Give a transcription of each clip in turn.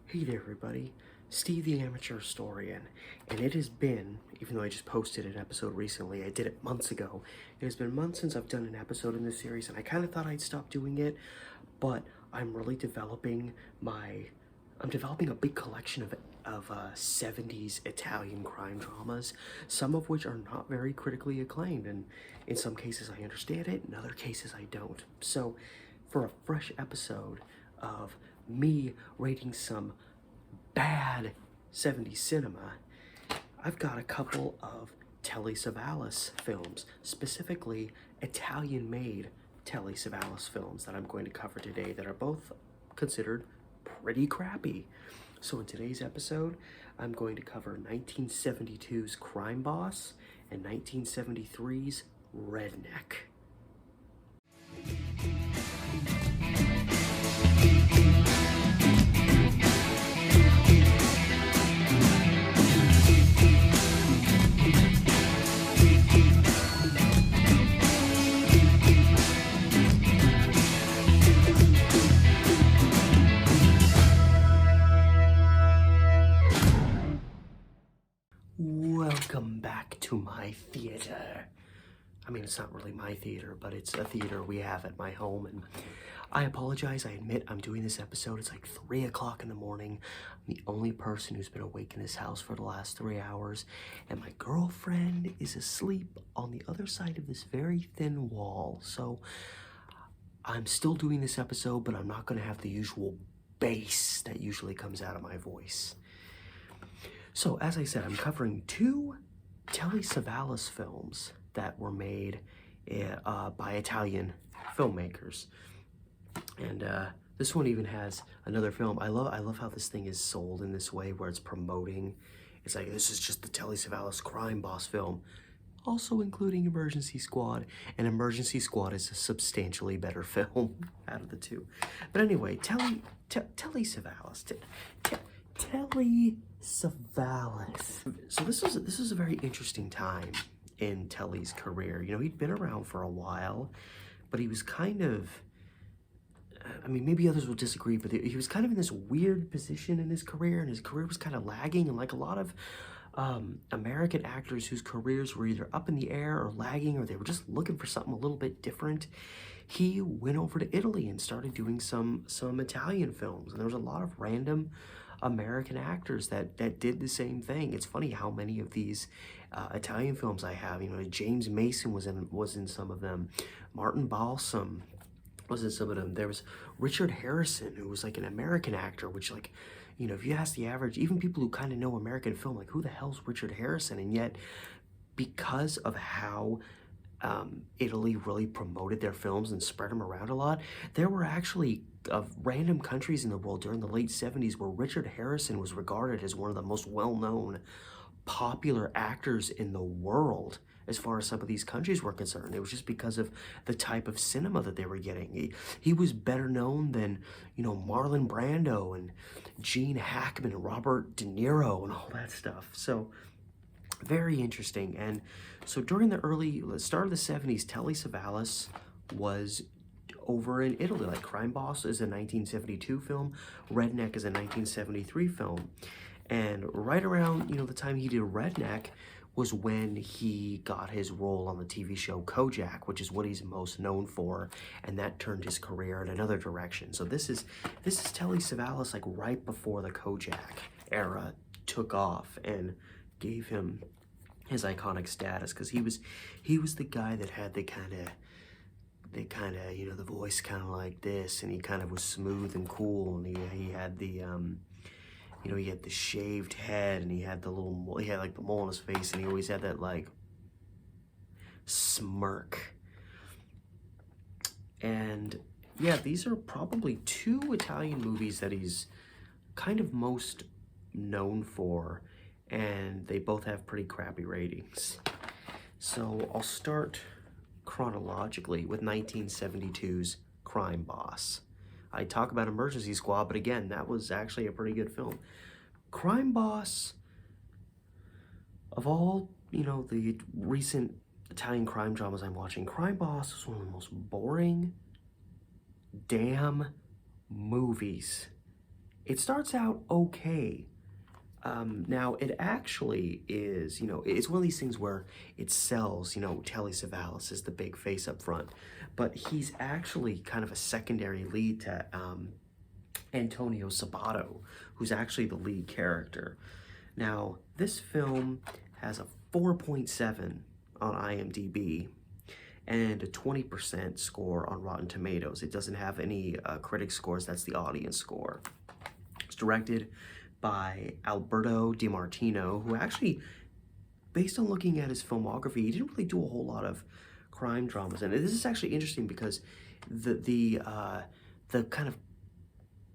Hey there everybody, Steve the Amateur Historian, and it has been, even though I just posted an episode recently, I did it months ago, it has been months since I've done an episode in this series, and I kind of thought I'd stop doing it, but I'm really developing I'm developing a big collection of 70s Italian crime dramas, some of which are not very critically acclaimed, and in some cases I understand it, in other cases I don't. So, for a fresh episode of me rating some bad 70s cinema, I've got a couple of Telly Savalas films, specifically Italian-made Telly Savalas films that I'm going to cover today that are both considered pretty crappy. So in today's episode, I'm going to cover 1972's Crime Boss and 1973's Redneck. Welcome back to my theater. I mean, it's not really my theater, but it's a theater we have at my home, and I apologize. I admit I'm doing this episode. It's like 3 o'clock in the morning. I'm the only person who's been awake in this house for the last 3 hours, and my girlfriend is asleep on the other side of this very thin wall. So I'm still doing this episode, but I'm not going to have the usual bass that usually comes out of my voice. So, as I said, I'm covering two Telly Savalas films that were made by Italian filmmakers. And this one even has another film. I love how this thing is sold in this way, where it's promoting. It's like, this is just the Telly Savalas Crime Boss film, also including Emergency Squad. And Emergency Squad is a substantially better film out of the two. But anyway, Telly Savalas. Telly Savalas. So this is a very interesting time in Telly's career. You know, he'd been around for a while, but he was kind of, I mean, maybe others will disagree, but he was kind of in this weird position in his career, and his career was kind of lagging, and like a lot of American actors whose careers were either up in the air or lagging, or they were just looking for something a little bit different, he went over to Italy and started doing some Italian films, and there was a lot of random American actors that did the same thing. It's funny how many of these Italian films I have. You know, James Mason was in some of them. Martin Balsam was in some of them. There was Richard Harrison, who was like an American actor, which, like, you know, if you ask the average, even people who kind of know American film, like, who the hell's Richard Harrison? And yet, because of how Italy really promoted their films and spread them around a lot, there were actually random countries in the world during the late 70s where Richard Harrison was regarded as one of the most well-known popular actors in the world as far as some of these countries were concerned. It was just because of the type of cinema that they were getting. He was better known than, you know, Marlon Brando and Gene Hackman and Robert De Niro and all that stuff. So very interesting. And so during the start of the 70s, Telly Savalas was over in Italy. Like, Crime Boss is a 1972 film, Redneck is a 1973 film. And right around, you know, the time he did Redneck was when he got his role on the TV show Kojak, which is what he's most known for, and that turned his career in another direction. So this is Telly Savalas, like, right before the Kojak era took off and gave him his iconic status, because he was the guy that had the kind of, you know, the voice kind of like this, and he kind of was smooth and cool, and he had the you know, he had the shaved head, and he had like the mole on his face, and he always had that like smirk. And yeah, these are probably two Italian movies that he's kind of most known for, and they both have pretty crappy ratings. So I'll start chronologically with 1972's Crime Boss. I talk about Emergency Squad, but again, that was actually a pretty good film. Crime Boss, of all, you know, the recent Italian crime dramas I'm watching, Crime Boss is one of the most boring damn movies it starts out okay. Now, it actually is, it's one of these things where it sells, Telly Savalas is the big face up front, but he's actually kind of a secondary lead to Antonio Sabato, who's actually the lead character. Now, this film has a 4.7 on IMDb and a 20% score on Rotten Tomatoes. It doesn't have any critic scores, that's the audience score. It's directed by Alberto DiMartino, who actually, based on looking at his filmography, he didn't really do a whole lot of crime dramas. And this is actually interesting because the kind of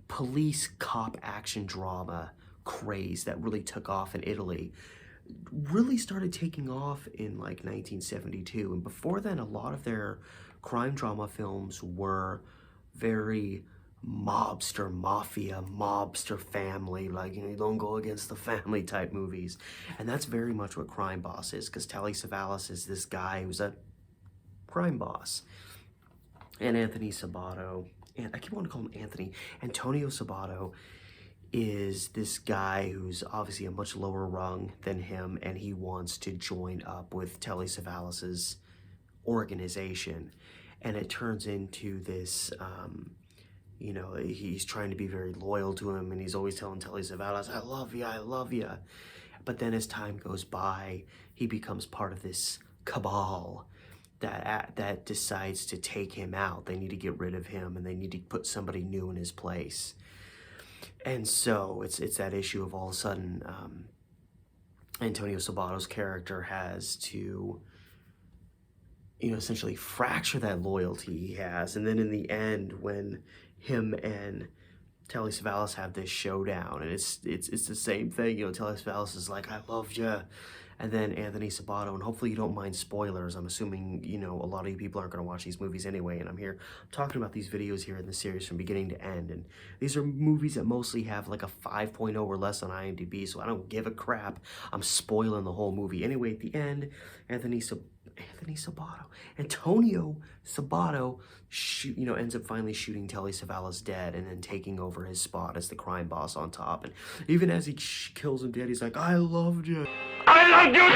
police cop action drama craze that really took off in Italy really started taking off in like 1972. And before then, a lot of their crime drama films were very mobster, mafia, mobster family, like, you don't go against the family type movies. And that's very much what Crime Boss is, because Telly Savalas is this guy who's a crime boss. And Anthony Sabato, and I keep wanting to call him Anthony, Antonio Sabato is this guy who's obviously a much lower rung than him, and he wants to join up with Telly Savalas's organization. And it turns into this, he's trying to be very loyal to him, and he's always telling Telly Savalas, I love you, I love you. But then as time goes by, he becomes part of this cabal that decides to take him out. They need to get rid of him, and they need to put somebody new in his place. And so it's that issue of all of a sudden, Antonio Sabato's character has to, essentially fracture that loyalty he has. And then in the end, when him and Telly Savalas have this showdown, and it's the same thing, Telly Savalas is like, I loved you. And then Anthony Sabato, and hopefully you don't mind spoilers. I'm assuming, a lot of you people aren't going to watch these movies anyway, and I'm talking about these videos here in the series from beginning to end. And these are movies that mostly have like a 5.0 or less on IMDb, so I don't give a crap. I'm spoiling the whole movie. Anyway, at the end, Antonio Sabato, ends up finally shooting Telly Savalas dead and then taking over his spot as the crime boss on top. And even as he kills him dead, he's like, I loved you. I loved you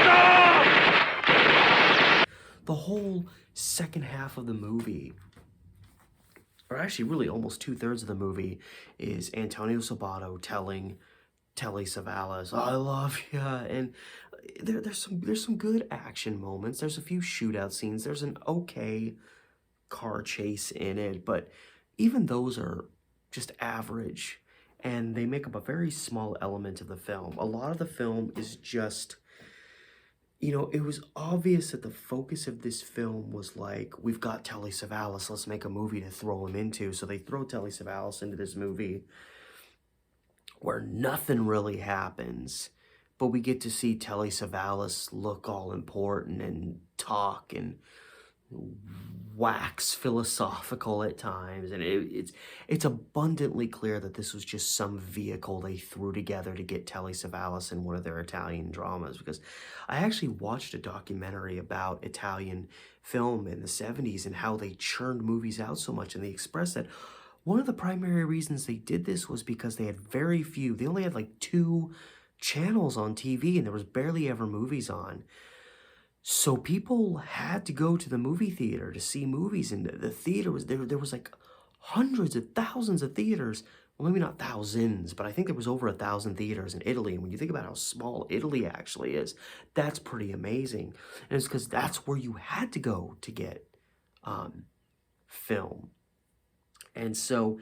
too! The whole second half of the movie, or actually really almost 2/3 of the movie, is Antonio Sabato telling Telly Savalas, I love you. And there's some good action moments. There's a few shootout scenes. There's an okay car chase in it, but even those are just average, and they make up a very small element of the film. A lot of the film is just, it was obvious that the focus of this film was like, we've got Telly Savalas, let's make a movie to throw him into. So they throw Telly Savalas into this movie where nothing really happens, but we get to see Telly Savalas look all important and talk and wax philosophical at times, and it's abundantly clear that this was just some vehicle they threw together to get Telly Savalas in one of their Italian dramas. Because I actually watched a documentary about Italian film in the 70s and how they churned movies out so much, and they expressed that one of the primary reasons they did this was because they had they only had like 2 channels on TV, and there was barely ever movies on. So people had to go to the movie theater to see movies, and the theater was there was like hundreds of thousands of theaters. Well, maybe not thousands, but I think there was over 1,000 theaters in Italy. And when you think about how small Italy actually is, that's pretty amazing. And it's because that's where you had to go to get film. And so,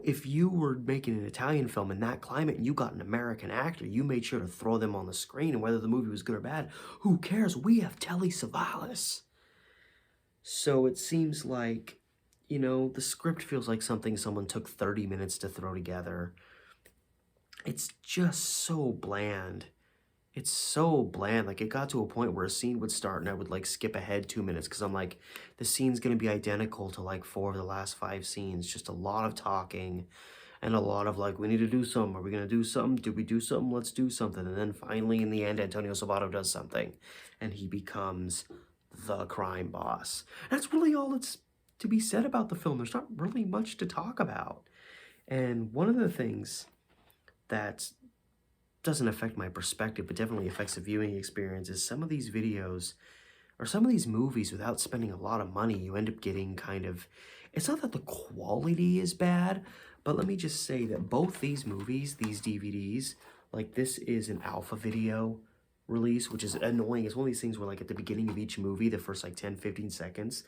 if you were making an Italian film in that climate and you got an American actor, you made sure to throw them on the screen, and whether the movie was good or bad, who cares? We have Telly Savalas. So it seems like, the script feels like something someone took 30 minutes to throw together. It's just so bland. It's so bland. Like, it got to a point where a scene would start and I would like skip ahead 2 minutes because I'm like, the scene's going to be identical to like 4 of the last 5 scenes. Just a lot of talking and a lot of like, we need to do something. Are we going to do something? Did we do something? Let's do something. And then finally in the end, Antonio Sabato does something and he becomes the crime boss. That's really all that's to be said about the film. There's not really much to talk about. And one of the things that doesn't affect my perspective, but definitely affects the viewing experience is some of these videos or some of these movies, without spending a lot of money, you end up getting kind of, it's not that the quality is bad, but let me just say that both these movies, these DVDs, like this is an alpha video release, which is annoying. It's one of these things where like at the beginning of each movie, the first like 10, 15 seconds,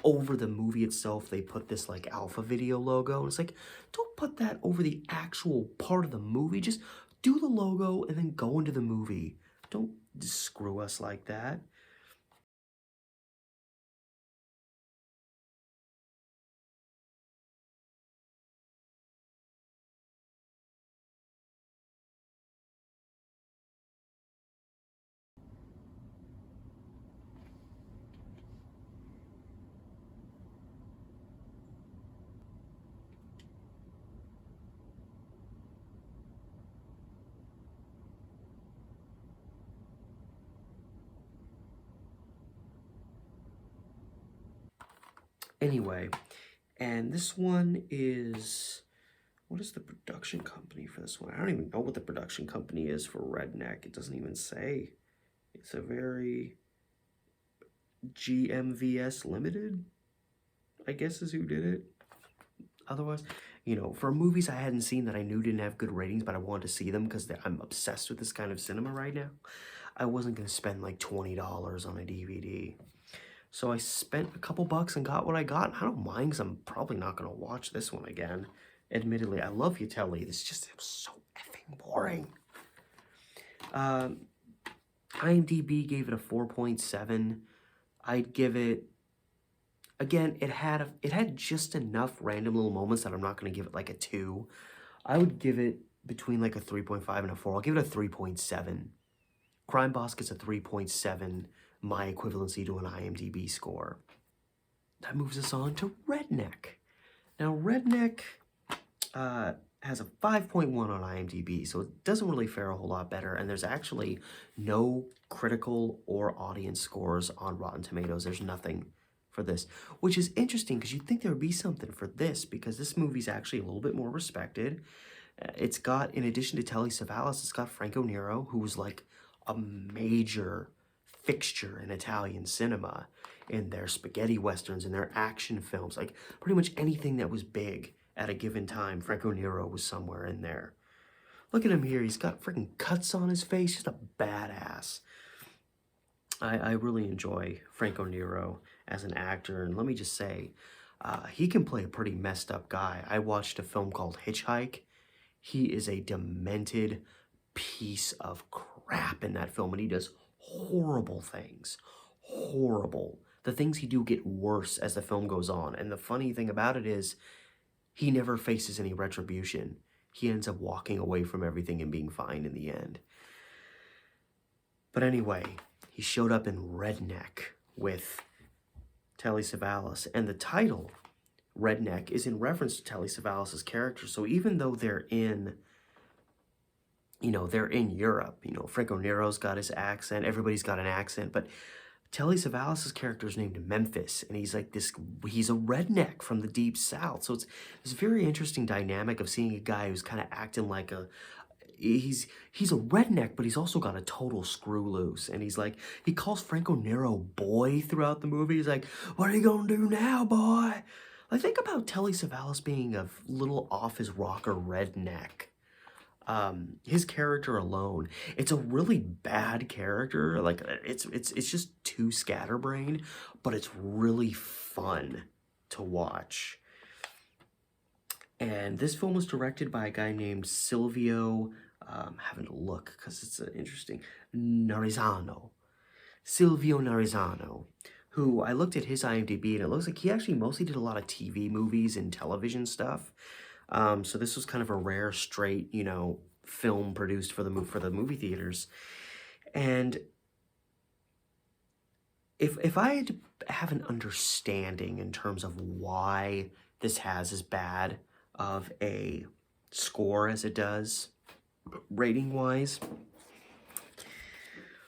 over the movie itself, they put this like alpha video logo. And it's like, don't put that over the actual part of the movie. Just do the logo and then go into the movie. Don't screw us like that. Anyway, and this one is, what is the production company for this one? I don't even know what the production company is for Redneck. It doesn't even say. It's a very GMVS Limited, I guess is who did it. Otherwise, you know, for movies I hadn't seen that I knew didn't have good ratings, but I wanted to see them because I'm obsessed with this kind of cinema right now, I wasn't going to spend like $20 on a DVD. So I spent a couple bucks and got what I got. I don't mind because I'm probably not going to watch this one again. Admittedly, I love you, Telly. It's just so effing boring. IMDb gave it a 4.7. I'd give it, again, it had just enough random little moments that I'm not going to give it like a 2. I would give it between like a 3.5 and a 4. I'll give it a 3.7. Crime Boss gets a 3.7, my equivalency to an IMDb score. That moves us on to Redneck. Now, Redneck has a 5.1 on IMDb, so it doesn't really fare a whole lot better, and there's actually no critical or audience scores on Rotten Tomatoes. There's nothing for this, which is interesting because you'd think there would be something for this because this movie's actually a little bit more respected. It's got, in addition to Telly Savalas, it's got Franco Nero, who was like a major fixture in Italian cinema in their spaghetti westerns and their action films. Like pretty much anything that was big at a given time, Franco Nero was somewhere in there. Look at him here. He's got freaking cuts on his face. Just a badass. I really enjoy Franco Nero as an actor. And let me just say, he can play a pretty messed up guy. I watched a film called Hitchhike. He is a demented piece of crap in that film. And he does horrible things. Horrible. The things he do get worse as the film goes on. And the funny thing about it is, he never faces any retribution. He ends up walking away from everything and being fine in the end. But anyway, he showed up in Redneck with Telly Savalas. And the title, Redneck, is in reference to Telly Savalas' character. So even though they're in, you know, they're in Europe, you know, Franco Nero's got his accent, everybody's got an accent, but Telly Savalas' character is named Memphis, and he's like this, he's a redneck from the deep south. So it's this very interesting dynamic of seeing a guy who's kind of acting like a, he's a redneck, but he's also got a total screw loose. And he's like, he calls Franco Nero boy throughout the movie. He's like, what are you gonna do now, boy? I think about Telly Savalas being a little off his rocker redneck. His character alone, it's a really bad character. Like it's just too scatterbrained, but it's really fun to watch. And this film was directed by a guy named Silvio, having to look because it's interesting, Narizano. Silvio Narizano, who I looked at his IMDb and it looks like he actually mostly did a lot of TV movies and television stuff. So this was kind of a rare, straight, you know, film produced for the movie theaters. And if I had to have an understanding in terms of why this has as bad of a score as it does, rating-wise,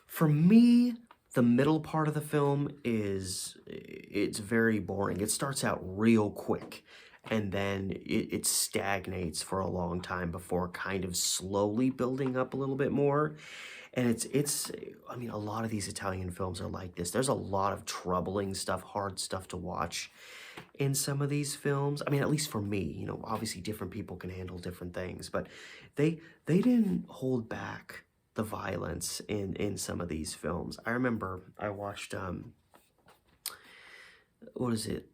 for me, the middle part of the film it's very boring. It starts out real quick. and then it stagnates for a long time before kind of slowly building up a little bit more. And it's I mean, a lot of these Italian films are like this. There's a lot of troubling stuff, hard stuff to watch in some of these films. I mean, at least for me, you know, obviously different people can handle different things, but they didn't hold back the violence in some of these films. I remember I watched what is it?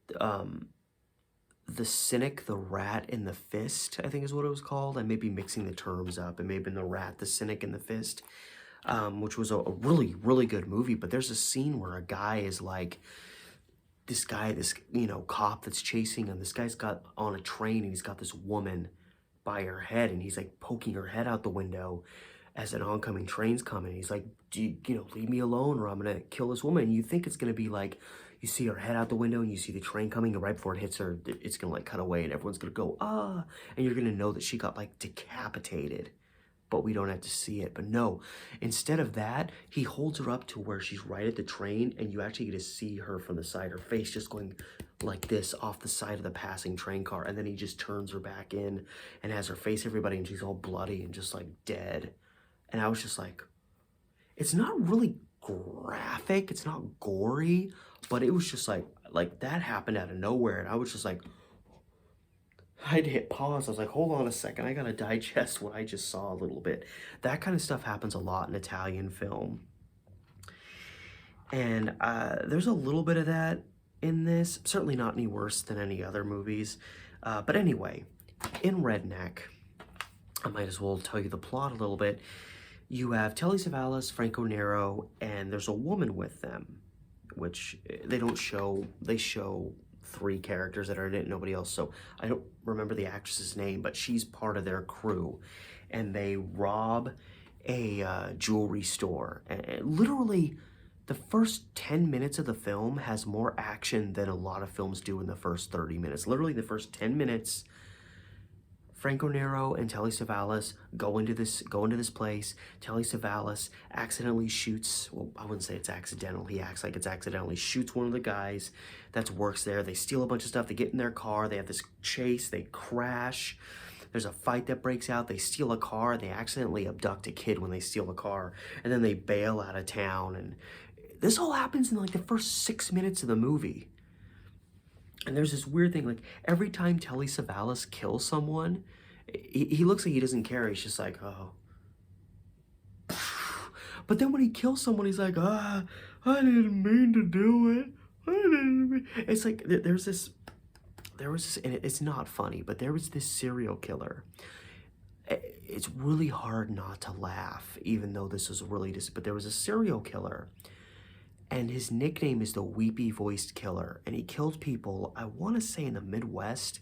The Cynic, the Rat, and the Fist, I think is what it was called. I may be mixing the terms up. It may have been the Rat, the Cynic, and the Fist, which was a really, really good movie. But there's a scene where a guy is like, this guy, this, you know, cop that's chasing him. This guy's got on a train and he's got this woman by her head and he's like poking her head out the window as an oncoming train's coming. He's like, do you know, leave me alone or I'm gonna kill this woman. And you think it's gonna be like, you see her head out the window and you see the train coming, and right before it hits her, it's gonna like cut away and everyone's gonna go, ah, and you're gonna know that she got like decapitated, but we don't have to see it. But no, instead of that, he holds her up to where she's right at the train and you actually get to see her from the side, her face just going like this off the side of the passing train car. And then he just turns her back in and has her face everybody and she's all bloody and just like dead. And I was just like, it's not really graphic, it's not gory, but it was just like that happened out of nowhere. And I was just like, I had to hit pause. I was like, hold on a second. I got to digest what I just saw a little bit. That kind of stuff happens a lot in Italian film. And there's a little bit of that in this. Certainly not any worse than any other movies. But anyway, in Redneck, I might as well tell you the plot a little bit. You have Telly Savalas, Franco Nero, and there's a woman with them, which they don't show. They show 3 characters that are in it, nobody else. So I don't remember the actress's name, but she's part of their crew. And they rob a jewelry store. And literally, the first 10 minutes of the film has more action than a lot of films do in the first 30 minutes. Literally, the first 10 minutes, Franco Nero and Telly Savalas go into this place. Telly Savalas accidentally shoots, well, I wouldn't say it's accidental, he acts like it's accidentally, shoots one of the guys that works there. They steal a bunch of stuff, they get in their car, they have this chase, they crash. There's a fight that breaks out, they steal a car, they accidentally abduct a kid when they steal a car, and then they bail out of town. And this all happens in like the first 6 minutes of the movie. And there's this weird thing, like, every time Telly Savalas kills someone, he looks like he doesn't care. He's just like, oh. But then when he kills someone, he's like, I didn't mean to do it. I didn't mean. It's like, there was this, and it's not funny, but there was this serial killer. It's really hard not to laugh, even though this was really but there was a serial killer. And his nickname is the Weepy-Voiced Killer. And he killed people, I want to say in the Midwest,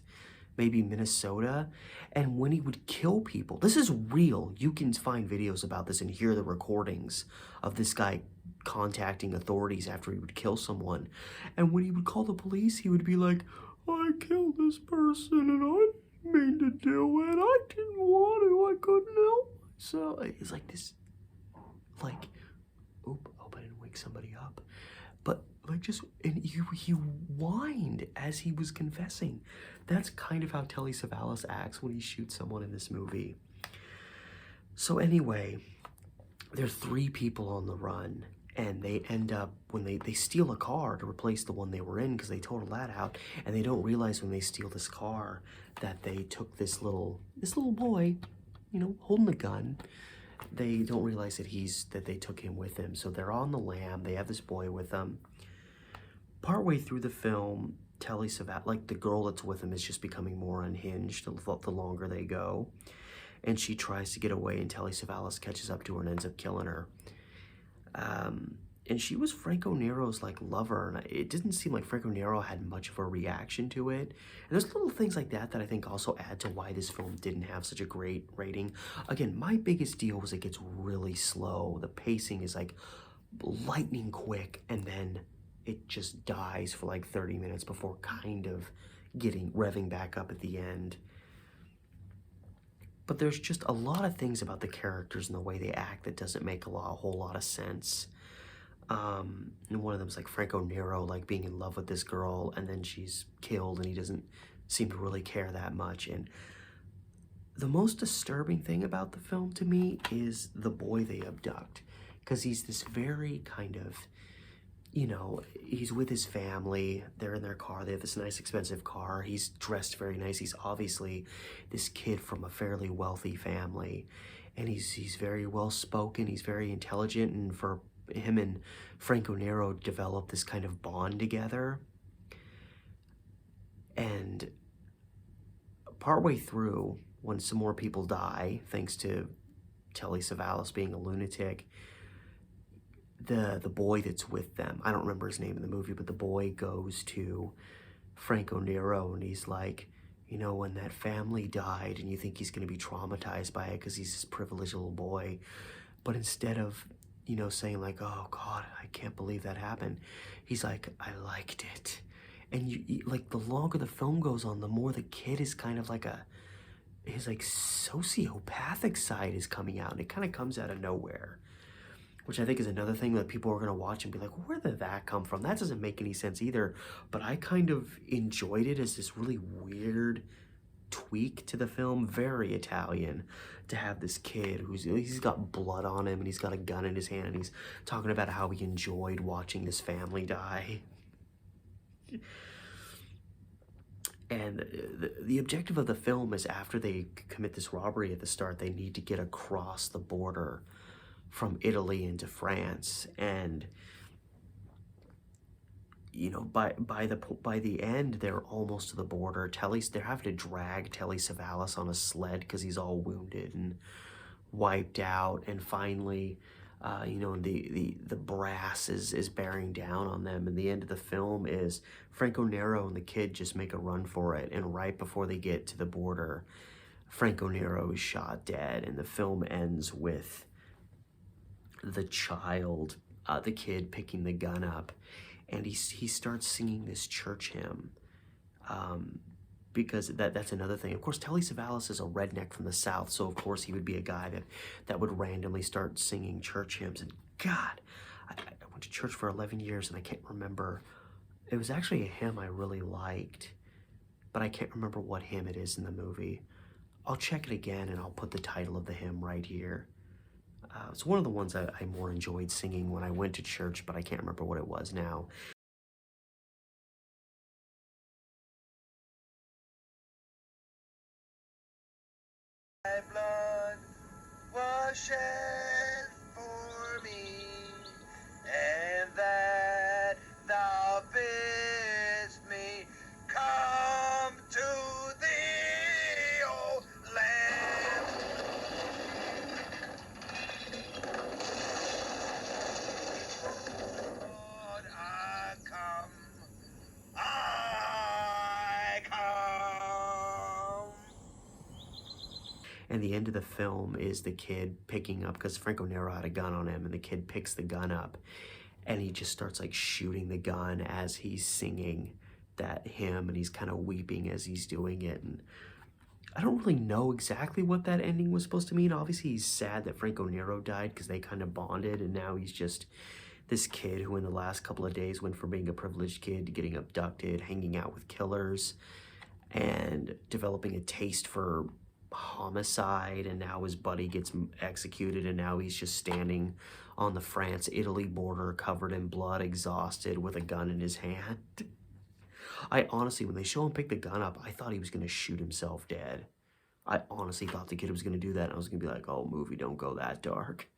maybe Minnesota. And when he would kill people, this is real. You can find videos about this and hear the recordings of this guy contacting authorities after he would kill someone. And when he would call the police, he would be like, I killed this person and I didn't mean to do it. I didn't want to. I couldn't help myself. It's like this, like, oop, I hope I didn't wake somebody up. But like just, and he whined as he was confessing. That's kind of how Telly Savalas acts when he shoots someone in this movie. So anyway, there are 3 people on the run, and they end up, when they steal a car to replace the one they were in because they totaled that out, and they don't realize when they steal this car that they took this little boy, you know, holding a gun. They don't realize that they took him with them. So they're on the lam. They have this boy with them. Partway through the film, Telly Savalas, like the girl that's with him, is just becoming more unhinged the longer they go. And she tries to get away, and Telly Savalas catches up to her and ends up killing her. And she was Franco Nero's like lover, and it didn't seem like Franco Nero had much of a reaction to it. And there's little things like that I think also add to why this film didn't have such a great rating. Again, my biggest deal was it gets really slow. The pacing is like lightning quick, and then it just dies for like 30 minutes before kind of revving back up at the end. But there's just a lot of things about the characters and the way they act that doesn't make a whole lot of sense. And one of them's like Franco Nero, like being in love with this girl, and then she's killed, and he doesn't seem to really care that much. And the most disturbing thing about the film to me is the boy they abduct, because he's this very kind of, you know, he's with his family, they're in their car, they have this nice expensive car, he's dressed very nice, he's obviously this kid from a fairly wealthy family, and he's very well spoken, he's very intelligent, and for him and Franco Nero develop this kind of bond together. And partway through, when some more people die, thanks to Telly Savalas being a lunatic, the boy that's with them, I don't remember his name in the movie, but the boy goes to Franco Nero and he's like, you know, when that family died, and you think he's going to be traumatized by it because he's this privileged little boy, but instead of, you know, saying like, oh God, I can't believe that happened, he's like, I liked it. And like, the longer the film goes on, the more the kid is kind of like his like sociopathic side is coming out, and it kind of comes out of nowhere, which I think is another thing that people are going to watch and be like, where did that come from? That doesn't make any sense either. But I kind of enjoyed it as this really weird tweak to the film, very Italian, to have this kid he's got blood on him and he's got a gun in his hand and he's talking about how he enjoyed watching his family die. And the objective of the film is, after they commit this robbery at the start, they need to get across the border from Italy into France. And, you know, by the end, they're almost to the border. They're having to drag Telly Savalas on a sled because he's all wounded and wiped out. And finally, you know, the brass is bearing down on them. And the end of the film is Franco Nero and the kid just make a run for it. And right before they get to the border, Franco Nero is shot dead. And the film ends with the child, the kid picking the gun up, and he starts singing this church hymn, because that's another thing. Of course, Telly Savalas is a redneck from the South, so of course he would be a guy that would randomly start singing church hymns. And God, I went to church for 11 years, and I can't remember. It was actually a hymn I really liked, but I can't remember what hymn it is in the movie. I'll check it again, and I'll put the title of the hymn right here. It's one of the ones I more enjoyed singing when I went to church, but I can't remember what it was now. My blood was shed for me, and that thou bidst me come to thee, O Lamb. Lord, I come, I come. And the end of the film is the kid picking up, because Franco Nero had a gun on him, and the kid picks the gun up, and he just starts like shooting the gun as he's singing that hymn, and he's kind of weeping as he's doing it. And I don't really know exactly what that ending was supposed to mean. Obviously, he's sad that Franco Nero died because they kind of bonded, and now he's just this kid who in the last couple of days went from being a privileged kid to getting abducted, hanging out with killers, and developing a taste for homicide. And now his buddy gets executed, and now he's just standing on the France-Italy border covered in blood, exhausted, with a gun in his hand. I honestly, when they show him pick the gun up, I thought he was going to shoot himself dead. I honestly thought the kid was going to do that, and I was going to be like, oh, movie, don't go that dark.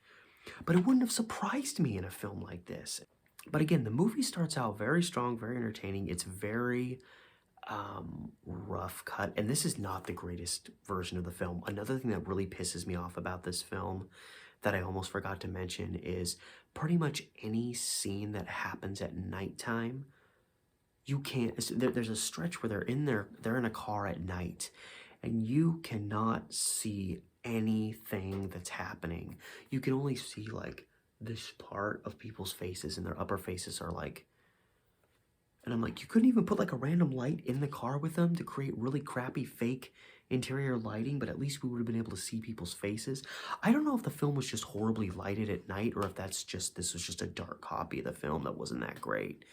But it wouldn't have surprised me in a film like this. But again, the movie starts out very strong, very entertaining. It's very rough cut, and this is not the greatest version of the film. Another thing that really pisses me off about this film that I almost forgot to mention is pretty much any scene that happens at nighttime, you can't, there's a stretch where they're in a car at night, and you cannot see anything that's happening. You can only see like this part of people's faces, and their upper faces are like, and I'm like, you couldn't even put like a random light in the car with them to create really crappy fake interior lighting, but at least we would have been able to see people's faces. I don't know if the film was just horribly lighted at night, or if this was just a dark copy of the film that wasn't that great.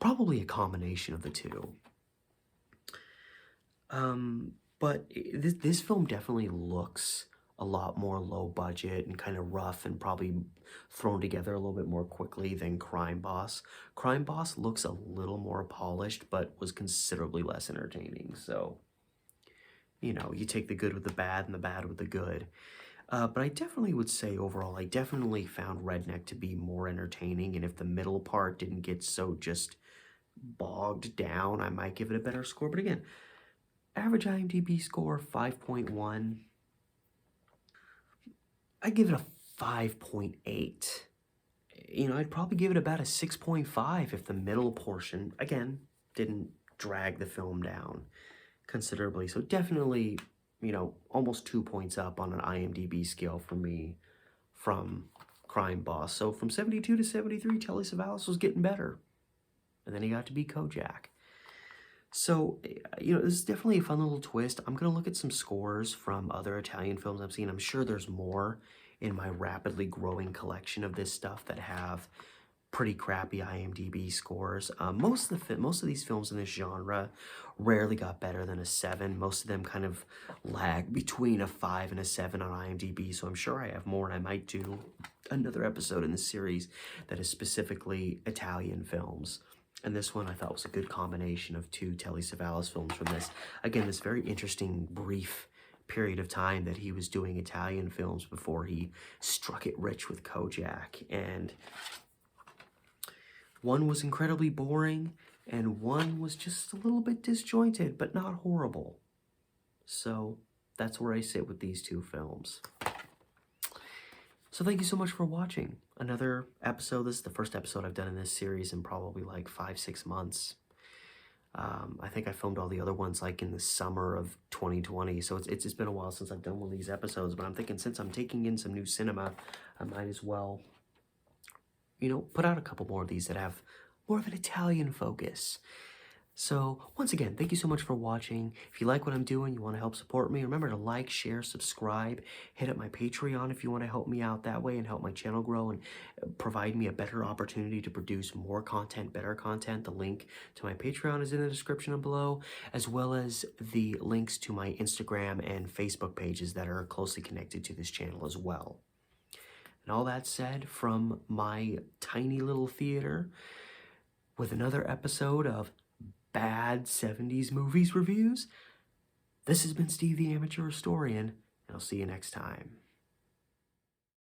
Probably a combination of the two. But this film definitely looks a lot more low budget and kind of rough and probably thrown together a little bit more quickly than Crime Boss. Crime Boss looks a little more polished, but was considerably less entertaining. So, you know, you take the good with the bad and the bad with the good. But I definitely would say overall, I definitely found Redneck to be more entertaining. And if the middle part didn't get so just bogged down, I might give it a better score. But again, average IMDb score 5.1. I give it a 5.8. You know, I'd probably give it about a 6.5 if the middle portion, again, didn't drag the film down considerably. So definitely, you know, almost 2 points up on an IMDb scale for me from Crime Boss. So from 72 to 73, Telly Savalas was getting better. And then he got to be Kojak. So, you know, this is definitely a fun little twist. I'm going to look at some scores from other Italian films I've seen. I'm sure there's more in my rapidly growing collection of this stuff that have pretty crappy IMDb scores. Most of these films in this genre rarely got better than a 7. Most of them kind of lag between a 5 and a 7 on IMDb, so I'm sure I have more, and I might do another episode in this series that is specifically Italian films. And this one I thought was a good combination of 2 Telly Savalas films from this. Again, this very interesting, brief period of time that he was doing Italian films before he struck it rich with Kojak. And one was incredibly boring, and one was just a little bit disjointed, but not horrible. So that's where I sit with these 2 films. So thank you so much for watching another episode. This is the first episode I've done in this series in probably like 5-6 months. I think I filmed all the other ones like in the summer of 2020. So it's been a while since I've done one of these episodes, but I'm thinking since I'm taking in some new cinema, I might as well, you know, put out a couple more of these that have more of an Italian focus. So, once again, thank you so much for watching. If you like what I'm doing, you want to help support me, remember to like, share, subscribe, hit up my Patreon if you want to help me out that way and help my channel grow and provide me a better opportunity to produce more content, better content. The link to my Patreon is in the description below, as well as the links to my Instagram and Facebook pages that are closely connected to this channel as well. And all that said, from my tiny little theater, with another episode of Bad 70s Movies Reviews, this has been Steve the Amateur Historian, and I'll see you next time.